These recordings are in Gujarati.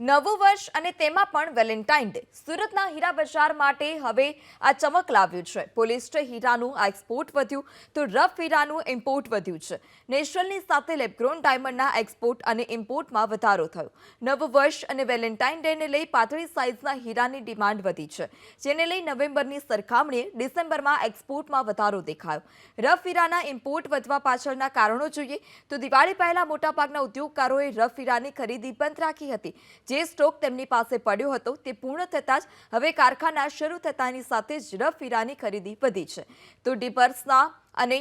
નવું વર્ષ અને તેમાં પણ વેલેન્ટાઇન ડે સુરતના હીરા બજાર માટે હવે આ ચમક લાવ્યું છે। પોલિસ્ટર હીરાનું આ એક્સપોર્ટ વધ્યું તો રફ હીરાનું ઇમ્પોર્ટ વધ્યું છે। નેશનલની સાથે લેબગ્રોન ડાયમંડના એક્સપોર્ટ અને ઇમ્પોર્ટમાં વધારો થયો। નવું વર્ષ અને વેલેન્ટાઇન ડેને લઈ પાતળી સાઇઝના હીરાની ડિમાન્ડ વધી છે, જેને લઈ નવેમ્બરની સરખામણીએ ડિસેમ્બરમાં એક્સપોર્ટમાં વધારો દેખાયો। રફ હીરાના ઇમ્પોર્ટ વધવા પાછળના કારણો જોઈએ તો દિવાળી પહેલા મોટાભાગના ઉદ્યોગકારોએ રફ હીરાની ખરીદી બંધ રાખી હતી। જે સ્ટોક તેમની પાસે પડ્યો હતો તે પૂર્ણ થતાં જ હવે કારખાના શરૂ થતાની સાથે જ રફ હીરાની ખરીદી વધી છે। તો ડિપર્સના અને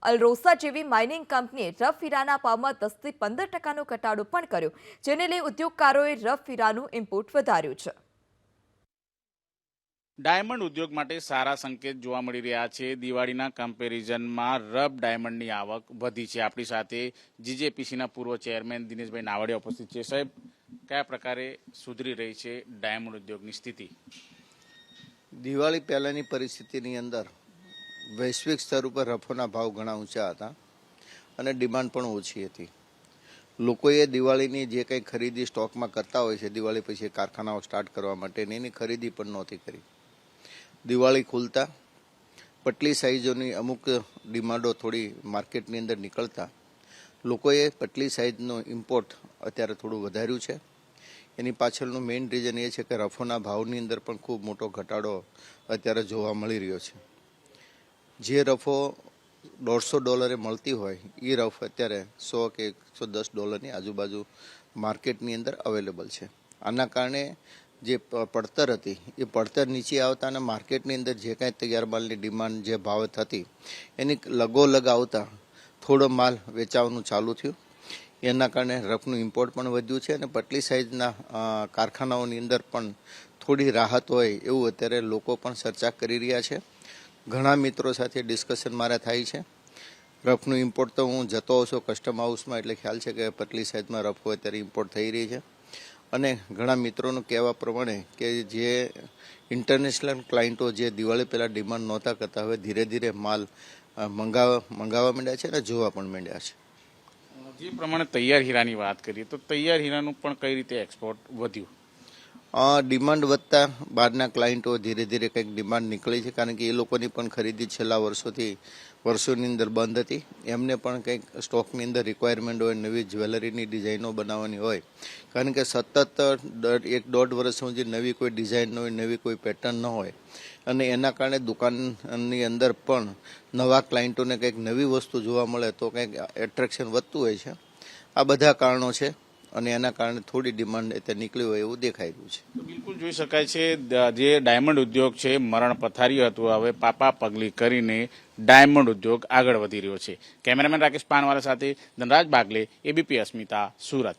અલરોસા જેવી માઇનિંગ કંપનીએ રફ હીરાના ભાવમાં 10 થી 15% ઘટાડો પણ કર્યો, જેને લઈ ઉદ્યોગકારોએ રફ હીરાનું ઇમ્પોર્ટ વધાર્યું છે। ડાયમંડ ઉદ્યોગ માટે સારા સંકેત જોવા મળી રહ્યા છે। દિવાળીના કમ્પેરિઝનમાં રફ ડાયમંડની આવક વધી છે। આપણી સાથે જીજેપીસીના પૂર્વ ચેરમેન દિનેશભાઈ નાવડિયા ઉપસ્થિત છે। સાહેબ, કયા પ્રકારે સુધરી રહી છે ડાયમંડ ઉદ્યોગની સ્થિતિ? દિવાળી પહેલાની પરિસ્થિતિની અંદર વૈશ્વિક સ્તર ઉપર રફોના ભાવ ઘણા ઊંચા હતા અને ડિમાન્ડ પણ ઓછી હતી। લોકોએ દિવાળીની જે કંઈ ખરીદી સ્ટોકમાં કરતા હોય છે, દિવાળી પછી કારખાનાઓ સ્ટાર્ટ કરવા માટેની એની ખરીદી પણ નહોતી કરી। દિવાળી ખુલતા પટલી સાઇઝોની અમુક ડિમાન્ડો થોડી માર્કેટની અંદર નીકળતા લોકોએ પટલી સાઇઝનો ઇમ્પોર્ટ અત્યારે થોડું વધાર્યું છે। એની પાછળનું મેઇન રીઝન એ છે કે રફોના ભાવની અંદર પણ ખૂબ મોટો ઘટાડો અત્યારે જોવા મળી રહ્યો છે। જે રફો $150 મળતી હોય એ રફ અત્યારે $100 કે $110 આજુબાજુ માર્કેટની અંદર અવેલેબલ છે। આના કારણે જે પડતર હતી એ પડતર નીચે આવતા અને માર્કેટની અંદર જે કાંઈ તૈયાર માલની ડિમાન્ડ જે ભાવ થતી એની લગોલગ આવતા થોડો માલ વેચાવાનું ચાલુ થયું। એના કારણે રફનું ઇમ્પોર્ટ પણ વધ્યું છે અને પટલી સાઇઝના કારખાનાઓની અંદર પણ થોડી રાહત હોય એવું અત્યારે લોકો પણ ચર્ચા કરી રહ્યા છે। ઘણા મિત્રો સાથે ડિસ્કશન મારે થાય છે। રફનું ઇમ્પોર્ટ તો હું જતો હોઉં છું કસ્ટમ હાઉસમાં, એટલે ખ્યાલ છે કે પટલી સાઇઝમાં રફો અત્યારે ઇમ્પોર્ટ થઈ રહી છે અને ઘણા મિત્રોનું કહેવા પ્રમાણે કે જે ઇન્ટરનેશનલ ક્લાયન્ટો જે દિવાળી પહેલાં ડિમાન્ડ નહોતા કરતા હવે ધીરે ધીરે માલ મંગાવવા માંડ્યા છે અને જોવા પણ માંડ્યા છે। જે પ્રમાણે તૈયાર હીરાની વાત કરીએ તો તૈયાર હીરાનું પણ કઈ રીતે એક્સપોર્ટ વધ્યું? ડિમાન્ડ વધતા બહારના ક્લાયન્ટો ધીરે ધીરે કંઈક ડિમાન્ડ નીકળી છે, કારણ કે એ લોકોની પણ ખરીદી છેલ્લા વર્ષોની અંદર બંધ હતી। એમને પણ કંઈક સ્ટોકની અંદર રિક્વાયરમેન્ટ હોય, નવી જ્વેલરીની ડિઝાઇનો બનાવવાની હોય, કારણ કે સતત 1-1.5 વર્ષ સુધી નવી કોઈ ડિઝાઇન ન હોય, નવી કોઈ પેટર્ન ન હોય અને એના કારણે દુકાનની અંદર પણ નવા ક્લાયન્ટોને કંઈક નવી વસ્તુ જોવા મળે તો કંઈક એટ્રેક્શન વધતું હોય છે। આ બધા કારણો છે અને એના કારણે થોડી ડિમાન્ડ અત્યારે નીકળી હોય એવું દેખાઈ રહ્યું છે। બિલકુલ જોઈ શકાય છે જે ડાયમંડ ઉદ્યોગ છે મરણ પથારી હતું, હવે પાપા પગલી કરીને ડાયમંડ ઉદ્યોગ આગળ વધી રહ્યો છે। કેમેરામેન રાકેશ પાનવાલા સાથે ધનરાજ બાગલે, એબીપી અસ્મિતા, સુરત।